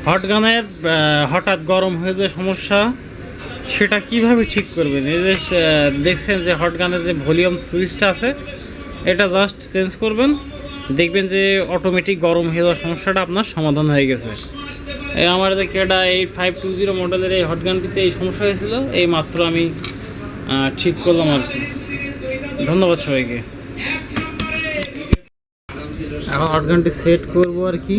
Hot গানের হঠাৎ গরম হয়ে যে সমস্যা, সেটা কিভাবে ঠিক করবেন? এই যে দেখছেন যে হট গানের যে ভলিউম সুইচটা আছে, এটা জাস্ট চেঞ্জ করবেন, দেখবেন যে অটোমেটিক গরম হয়ে যাওয়ার সমস্যাটা আপনার সমাধান হয়ে গেছে। এই আমার যে কেডা 8520 মডেলের এই হট গানটিতে এই সমস্যা হয়েছিল, এই মাত্র আমি ঠিক করলাম আর কি। ধন্যবাদ সবাইকে। এখন হট গানটি সেট করবো আর কি।